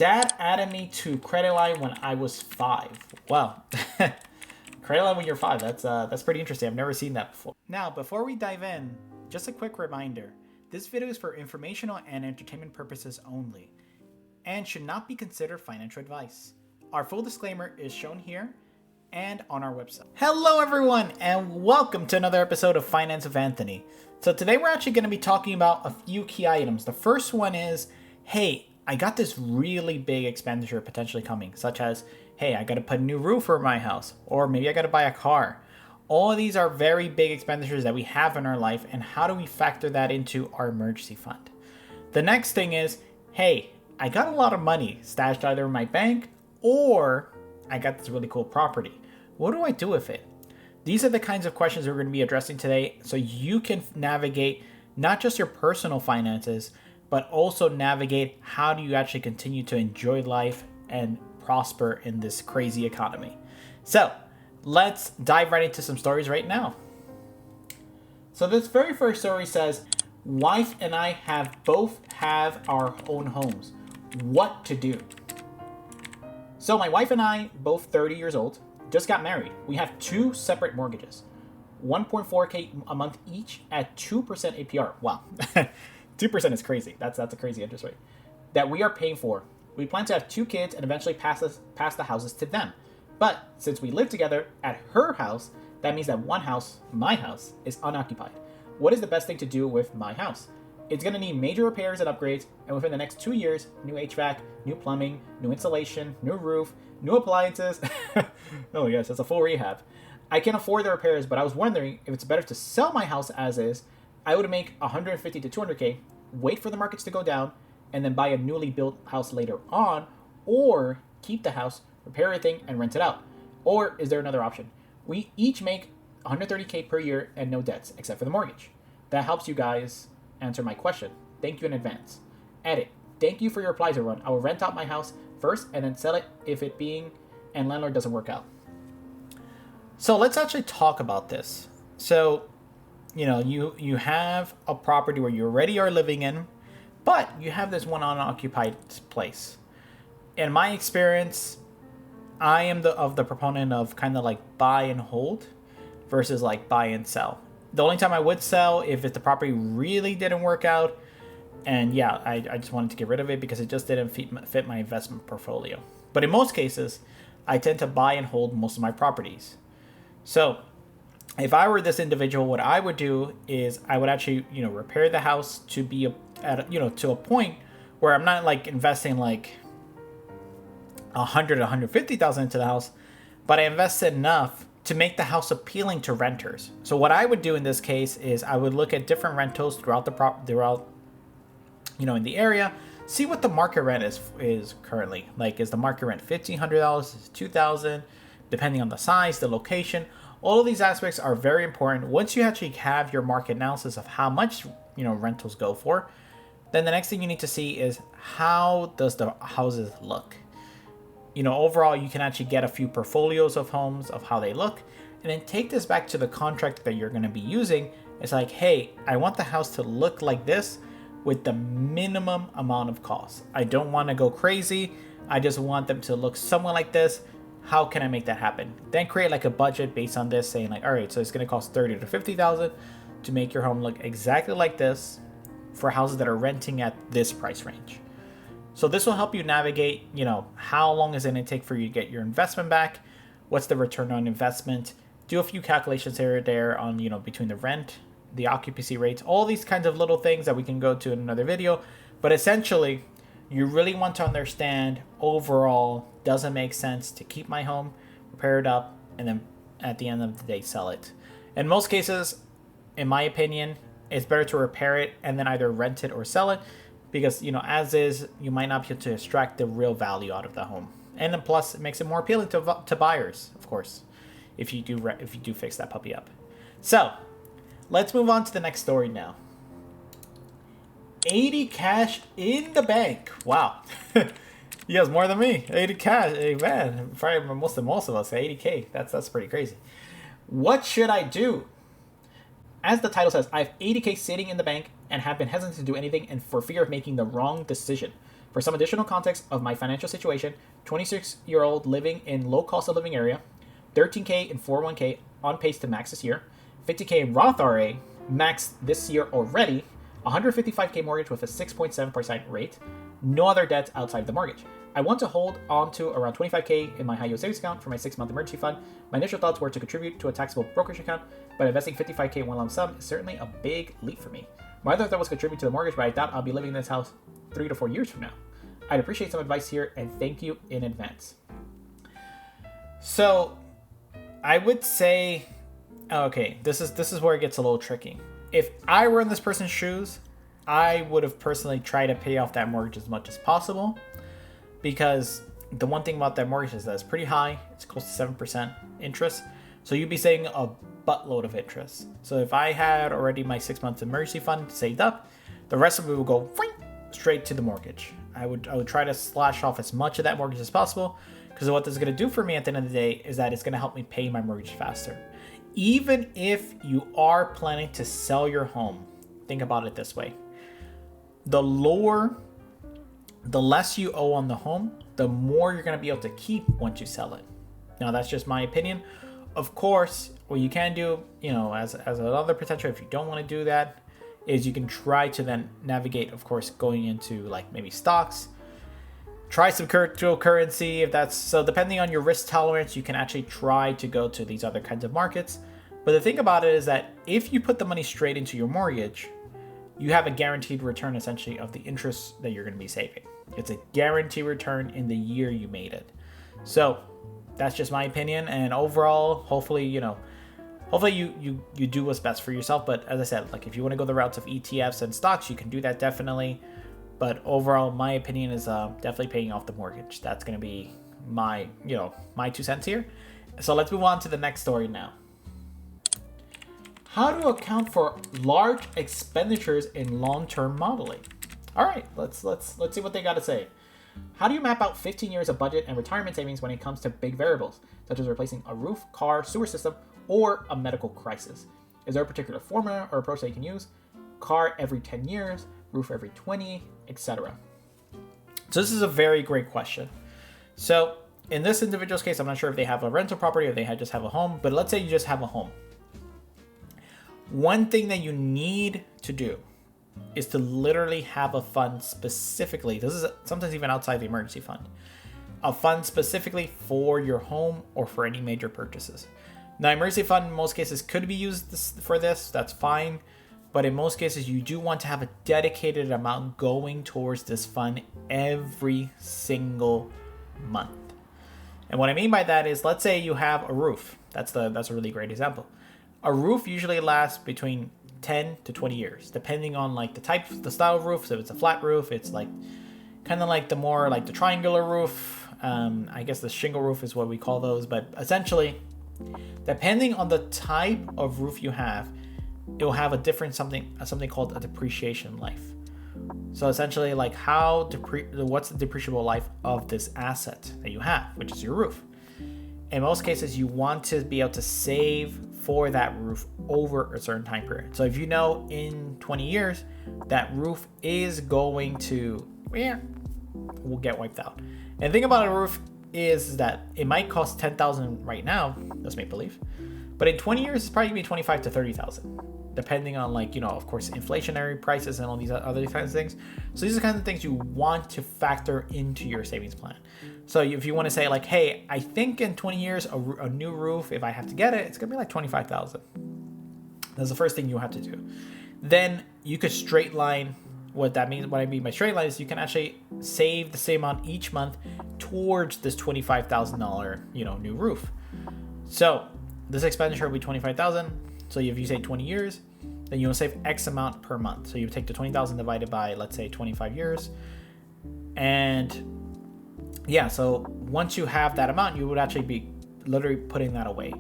Dad added me to credit line when I was 5. Wow. Credit line when you're 5. That's pretty interesting. I've never seen that before. Now, before we dive in, just a quick reminder. This video is for informational and entertainment purposes only, and should not be considered financial advice. Our full disclaimer is shown here and on our website. Hello everyone, and welcome to another episode of Finance with Anthony. So today we're actually going to be talking about a few key items. The first one is, hey, I got this really big expenditure potentially coming, such as, hey, I got to put a new roof over my house, or maybe I got to buy a car. All of these are very big expenditures that we have in our life, and how do we factor that into our emergency fund? The next thing is, hey, I got a lot of money stashed either in my bank, or I got this really cool property. What do I do with it? These are the kinds of questions we're going to be addressing today, so you can navigate not just your personal finances, but also navigate how do you actually continue to enjoy life and prosper in this crazy economy. So let's dive right into some stories right now. So this very first story says, wife and I both have our own homes. What to do? So my wife and I, both 30 years old, just got married. We have 2 separate mortgages, 1.4K a month each at 2% APR. Wow. 2% is crazy. That's a crazy interest rate that we are paying for. We plan to have 2 kids and eventually pass the houses to them. But since we live together at her house, that means that one house, my house, is unoccupied. What is the best thing to do with my house? It's going to need major repairs and upgrades, and within the next 2 years, new HVAC, new plumbing, new insulation, new roof, new appliances. Oh yes, it's a full rehab. I can afford the repairs, but I was wondering if it's better to sell my house as is. I would make 150 to 200K, wait for the markets to go down, and then buy a newly built house later on, or keep the house, repair everything, and rent it out. Or is there another option? We each make 130K per year and no debts, except for the mortgage. That helps you guys answer my question. Thank you in advance. Edit. Thank you for your replies, everyone. I will rent out my house first and then sell it if it being and landlord doesn't work out. So let's actually talk about this. So, you have a property where you already are living in, but you have this one unoccupied place. In my experience, I am the proponent of kind of like buy and hold versus like buy and sell. The only time I would sell if the property really didn't work out, and yeah, I just wanted to get rid of it because it just didn't fit my investment portfolio. But in most cases, I tend to buy and hold most of my properties. So if I were this individual, what I would do is I would actually, repair the house to be to a point where I'm not like investing like 100 to 150,000 into the house, but I invested enough to make the house appealing to renters. So what I would do in this case is I would look at different rentals throughout in the area, see what the market rent is currently. Like, is the market rent $1,500? Is it $2,000? Depending on the size, the location. All of these aspects are very important. Once you actually have your market analysis of how much rentals go for, then the next thing you need to see is how does the houses look. Overall, you can actually get a few portfolios of homes of how they look, and then take this back to the contract that you're going to be using. It's like, hey, I want the house to look like this with the minimum amount of cost. I don't want to go crazy. I just want them to look somewhat like this. How can I make that happen? Then create like a budget based on this, saying like, all right, so it's going to cost 30 to 50,000 to make your home look exactly like this for houses that are renting at this price range. So this will help you navigate, how long is it going to take for you to get your investment back? What's the return on investment? Do a few calculations here or there on, between the rent, the occupancy rates, all these kinds of little things that we can go to in another video. But essentially, you really want to understand overall, does it make sense to keep my home, repair it up, and then at the end of the day, sell it? In most cases, in my opinion, it's better to repair it and then either rent it or sell it. Because, as is, you might not be able to extract the real value out of the home. And then plus, it makes it more appealing to buyers, of course, if you do fix that puppy up. So, let's move on to the next story now. 80 cash in the bank. Wow. He has more than me. 80 cash. Hey, man, probably most of us, 80K. That's pretty crazy. What should I do? As the title says, I have 80K sitting in the bank and have been hesitant to do anything and for fear of making the wrong decision. For some additional context of my financial situation, 26-year-old living in low cost of living area, 13K in 401k on pace to max this year, 50K in Roth RA, max this year already, 155K mortgage with a 6.7% rate, no other debts outside the mortgage. I want to hold on to around 25K in my high yield savings account for my 6-month emergency fund. My initial thoughts were to contribute to a taxable brokerage account, but investing 55K in one lump sum is certainly a big leap for me. My other thought was contribute to the mortgage, but I doubt I'll be living in this house 3 to 4 years from now. I'd appreciate some advice here, and thank you in advance. So, I would say, okay, this is where it gets a little tricky. If I were in this person's shoes, I would have personally tried to pay off that mortgage as much as possible, because the one thing about that mortgage is that it's pretty high. It's close to 7% interest. So you'd be saving a buttload of interest. So if I had already my 6-month emergency fund saved up, the rest of it would go straight to the mortgage. I would try to slash off as much of that mortgage as possible, because what this is going to do for me at the end of the day is that it's going to help me pay my mortgage faster. Even if you are planning to sell your home, think about it this way. The less you owe on the home, the more you're going to be able to keep once you sell it. Now, that's just my opinion. Of course, what you can do, as another potential, if you don't want to do that, is you can try to then navigate, of course, going into like maybe stocks, try some cryptocurrency if that's so. Depending on your risk tolerance, you can actually try to go to these other kinds of markets. But the thing about it is that if you put the money straight into your mortgage, you have a guaranteed return essentially of the interest that you're going to be saving. It's a guaranteed return in the year you made it. So that's just my opinion. And overall, hopefully you do what's best for yourself. But as I said, like if you want to go the routes of ETFs and stocks, you can do that definitely. But overall, my opinion is definitely paying off the mortgage. That's going to be my 2 cents here. So let's move on to the next story now. How to account for large expenditures in long-term modeling. All right, let's see what they got to say. How do you map out 15 years of budget and retirement savings when it comes to big variables, such as replacing a roof, car, sewer system, or a medical crisis? Is there a particular formula or approach that you can use? Car every 10 years, roof every 20, etc. So this is a very great question. So in this individual's case, I'm not sure if they have a rental property or they just have a home, but let's say you just have a home. One thing that you need to do is to literally have a fund specifically. This is sometimes even outside the emergency fund. A fund specifically for your home or for any major purchases. Now, emergency fund in most cases could be used for this. That's fine. But in most cases, you do want to have a dedicated amount going towards this fund every single month. And what I mean by that is, let's say you have a roof. That's a really great example. A roof usually lasts between 10 to 20 years, depending on like the style of roof. So if it's a flat roof, it's like kind of like the triangular roof. I guess the shingle roof is what we call those. But essentially, depending on the type of roof you have, it'll have a different something called a depreciation life. So essentially, like what's the depreciable life of this asset that you have, which is your roof. In most cases, you want to be able to save for that roof over a certain time period. So if you know in 20 years that roof is going to will get wiped out. And the thing about a roof is that it might cost $10,000 right now, let's make believe, but in 20 years it's probably gonna be 25 to 30,000, depending on of course inflationary prices and all these other kinds of things. So these are the kinds of things you want to factor into your savings plan. So if you want to say like, hey, I think in 20 years a new roof, if I have to get it, it's gonna be like 25,000. That's the first thing you have to do. Then you could straight line what that means. What I mean by straight line is you can actually save the same amount each month towards this $25,000 new roof. So this expenditure will be $25,000. So if you say 20 years, then you'll save X amount per month. So you take the 20,000 divided by, let's say, 25 years. And yeah, so once you have that amount, you would actually be literally putting that away.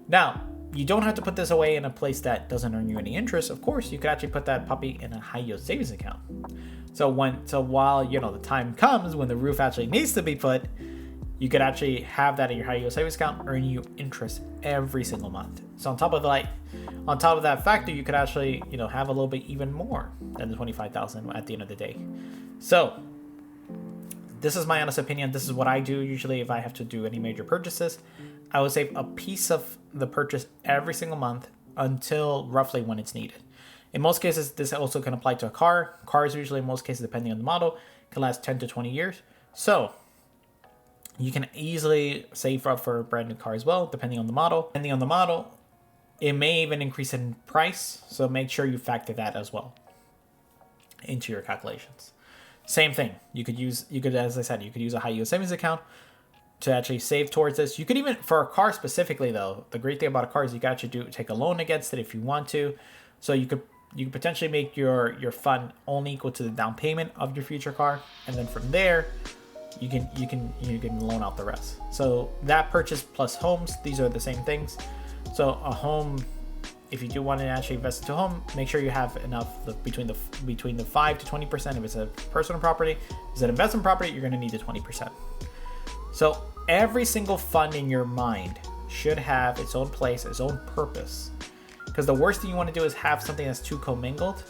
Now, you don't have to put this away in a place that doesn't earn you any interest. Of course, you could actually put that puppy in a high yield savings account. So while the time comes when the roof actually needs to be put, you could actually have that in your high yield savings account earn you interest every single month. So on top of that factor, you could actually have a little bit even more than the 25,000 at the end of the day. So This is my honest opinion. This is what I do usually if I have to do any major purchases. I would save a piece of the purchase every single month until roughly when it's needed. In most cases, this also can apply to a car. Cars usually, in most cases, depending on the model, can last 10 to 20 years. So you can easily save up for a brand new car as well, depending on the model. Depending on the model, it may even increase in price. So make sure you factor that as well into your calculations. Same thing. You could, as I said, you could use a high yield savings account to actually save towards this. You could even, for a car specifically though, the great thing about a car is you can actually take a loan against it if you want to. So you could potentially make your fund only equal to the down payment of your future car, and then from there you can loan out the rest. So that purchase plus homes, these are the same things. So a home, if you do want to actually invest into a home, make sure you have enough between the 5 to 20%. If it's a personal property, if it's an investment property, you're going to need the 20%. So every single fund in your mind should have its own place, its own purpose. Because the worst thing you want to do is have something that's too commingled,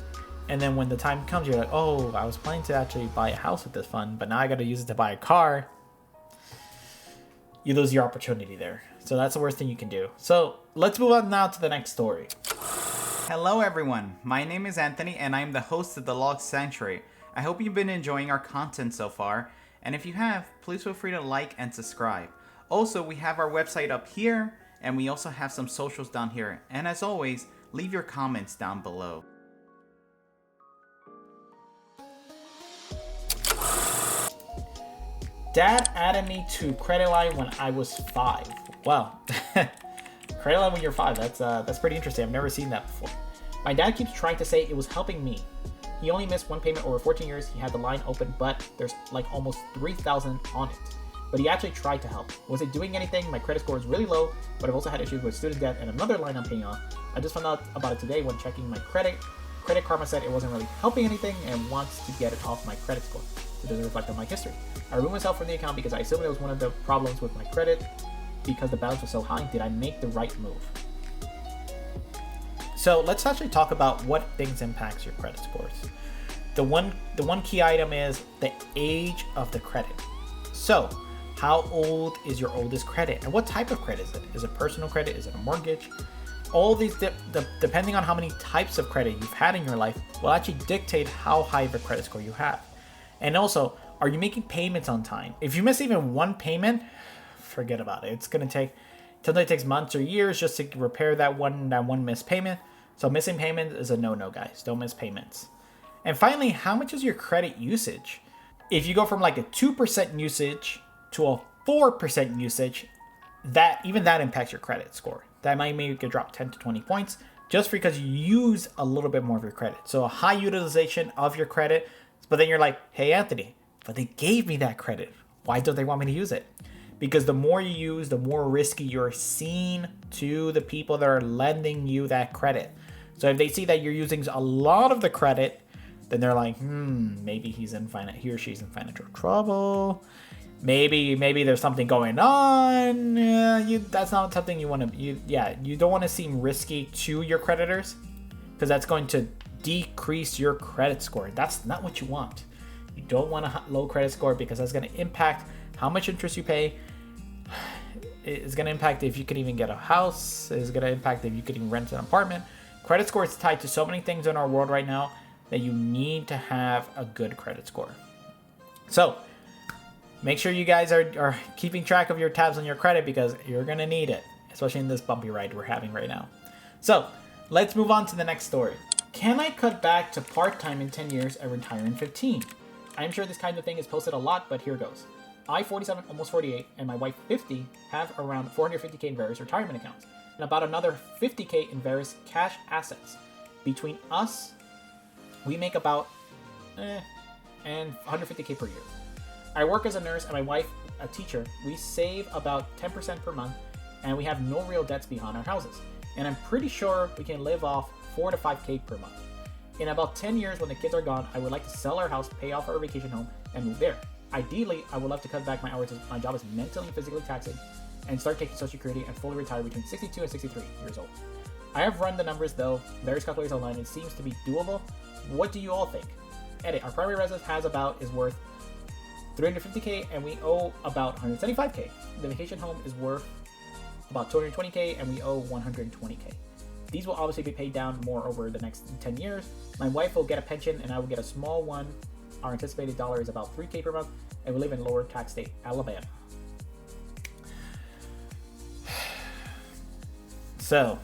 and then when the time comes, you're like, oh, I was planning to actually buy a house with this fund, but now I got to use it to buy a car. You lose your opportunity there. So that's the worst thing you can do. So let's move on now to the next story. Hello everyone, my name is Anthony and I'm the host of TheLostSanctuary. I hope you've been enjoying our content so far, and if you have, please feel free to like and subscribe. Also, we have our website up here, and we also have some socials down here. And as always, leave your comments down below. Dad added me to credit line when I was 5. Wow. Credit line when you're 5, that's pretty interesting. I've never seen that before. My dad keeps trying to say it was helping me. He only missed one payment over 14 years. He had the line open, but there's like almost 3,000 on it. But he actually tried to help. Was it doing anything? My credit score is really low, but I've also had issues with student debt and another line I'm paying off. I just found out about it today when checking my credit. Credit Karma said it wasn't really helping anything and wants to get it off my credit score. It doesn't reflect on my history. I removed myself from the account because I assumed it was one of the problems with my credit because the balance was so high. Did I make the right move? So let's actually talk about what things impacts your credit scores. The one key item is the age of the credit. So how old is your oldest credit, and what type of credit is it? Is it personal credit? Is it a mortgage? All these, depending on how many types of credit you've had in your life, will actually dictate how high of a credit score you have. And also, are you making payments on time? If you miss even one payment, forget about it. It's gonna take, sometimes it takes months or years just to repair that one missed payment. So missing payments is a no-no, guys. Don't miss payments. And finally, how much is your credit usage? If you go from like a 2% usage to a 4% usage, that impacts your credit score. That might make you drop 10 to 20 points just because you use a little bit more of your credit. So a high utilization of your credit, but then you're like, hey, Anthony, but they gave me that credit. Why don't they want me to use it? Because the more you use, the more risky you're seen to the people that are lending you that credit. So if they see that you're using a lot of the credit, then they're like, maybe he or she's in financial trouble. Maybe there's something going on. That's not something you want to. You don't want to seem risky to your creditors, because that's going to decrease your credit score. That's not what you want. You don't want a low credit score because that's going to impact how much interest you pay. It's going to impact if you can even get a house. It's going to impact if you can even rent an apartment. Credit score is tied to so many things in our world right now that you need to have a good credit score. So make sure you guys are keeping track of your tabs on your credit, because you're going to need it, especially in this bumpy ride we're having right now. So let's move on to the next story. Can I cut back to part-time in 10 years and retire in 15? I'm sure this kind of thing is posted a lot, but here goes. I, 47, almost 48, and my wife, 50, have around 450K in various retirement accounts, and about another 50K in various cash assets. Between us, we make about and 150K per year. I work as a nurse and my wife a teacher. We save about 10% per month, and we have no real debts behind our houses. And I'm pretty sure we can live off 4 to 5K per month. In about 10 years, when the kids are gone, I would like to sell our house, pay off our vacation home, and move there. Ideally, I would love to cut back my hours as my job is mentally and physically taxing, and start taking Social Security and fully retire between 62 and 63 years old. I have run the numbers though, various calculators online, and it seems to be doable. What do you all think? Edit, our primary residence is worth $350K and we owe about $175K. The vacation home is worth about $220K and we owe $120K. These will obviously be paid down more over the next 10 years. My wife will get a pension and I will get a small one. Our anticipated dollar is about $3K per month, and we live in lower tax state, Alabama. So,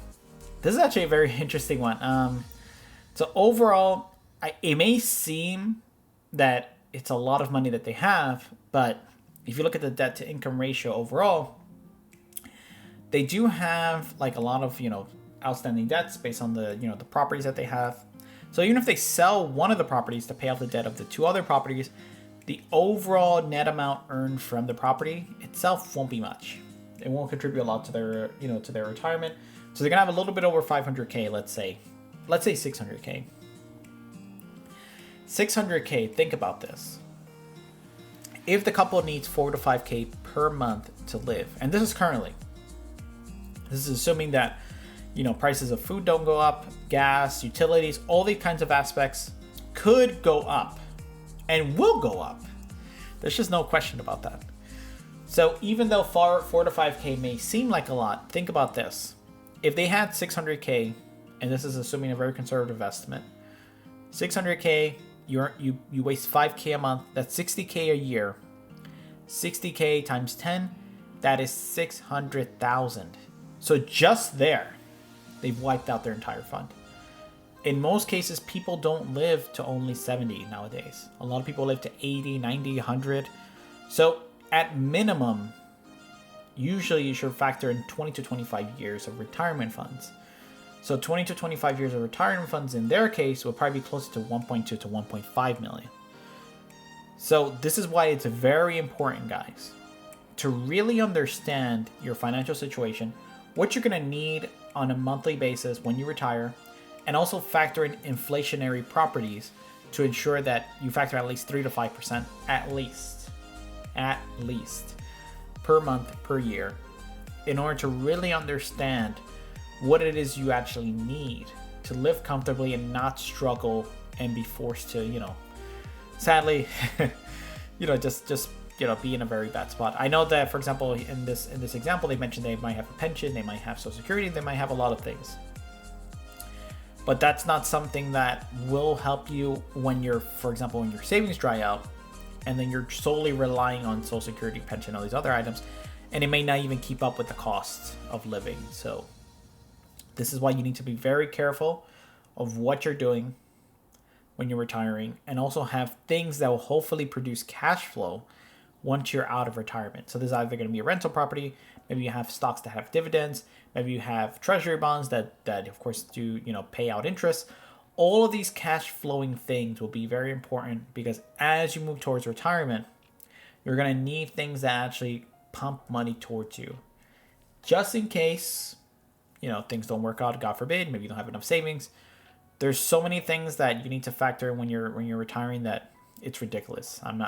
this is actually a very interesting one. So overall, it may seem that it's a lot of money that they have, but if you look at the debt to income ratio overall, they do have like a lot of, outstanding debts based on the, the properties that they have. So even if they sell one of the properties to pay off the debt of the two other properties, the overall net amount earned from the property itself won't be much. It won't contribute a lot to their, to their retirement. So they're gonna have a little bit over 500K, let's say 600K. 600K, think about this. If the couple needs 4 to 5K per month to live, and this is currently, this is assuming that, prices of food don't go up, gas, utilities, all these kinds of aspects could go up and will go up. There's just no question about that. So even though 4 to 5K may seem like a lot, think about this. If they had 600K, and this is assuming a very conservative estimate, 600K, you waste 5K a month, that's 60K a year. 60K times 10, that is 600,000. So just there, they've wiped out their entire fund. In most cases, people don't live to only 70 nowadays. A lot of people live to 80, 90, 100. So at minimum, usually you should factor in 20 to 25 years of retirement funds. So 20 to 25 years of retirement funds in their case will probably be closer to 1.2 to 1.5 million. So this is why it's very important, guys, to really understand your financial situation, what you're going to need on a monthly basis when you retire, and also factor in inflationary properties to ensure that you factor at least 3 to 5% at least per month, per year, in order to really understand what it is you actually need to live comfortably and not struggle and be forced to, sadly, just be in a very bad spot. I know that, for example, in this example, they mentioned they might have a pension, they might have Social Security, they might have a lot of things. But that's not something that will help you when you're, for example, when your savings dry out, and then you're solely relying on Social Security, pension, all these other items, and it may not even keep up with the costs of living. So this is why you need to be very careful of what you're doing when you're retiring, and also have things that will hopefully produce cash flow once you're out of retirement. So this is either going to be a rental property, maybe you have stocks that have dividends, maybe you have treasury bonds that of course do, pay out interest. All of these cash flowing things will be very important, because as you move towards retirement, you're going to need things that actually pump money towards you. Just in case, things don't work out, God forbid, maybe you don't have enough savings. There's so many things that you need to factor in when you're retiring that it's ridiculous. I'm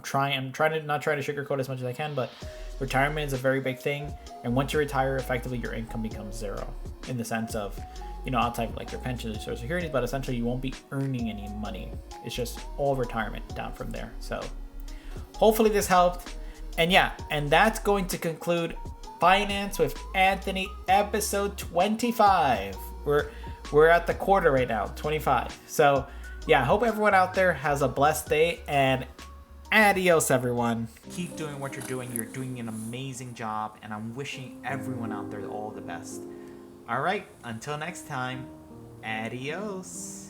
trying to not try to sugarcoat as much as I can, but retirement is a very big thing. And once you retire, effectively your income becomes zero, in the sense of, outside of like your pension and Social Security, but essentially you won't be earning any money. It's just all retirement down from there. So hopefully this helped. And that's going to conclude Finance with Anthony episode 25. We're at the quarter right now, 25. So I hope everyone out there has a blessed day, and adios, everyone. Keep doing what you're doing. You're doing an amazing job, and I'm wishing everyone out there all the best. All right, until next time, adios.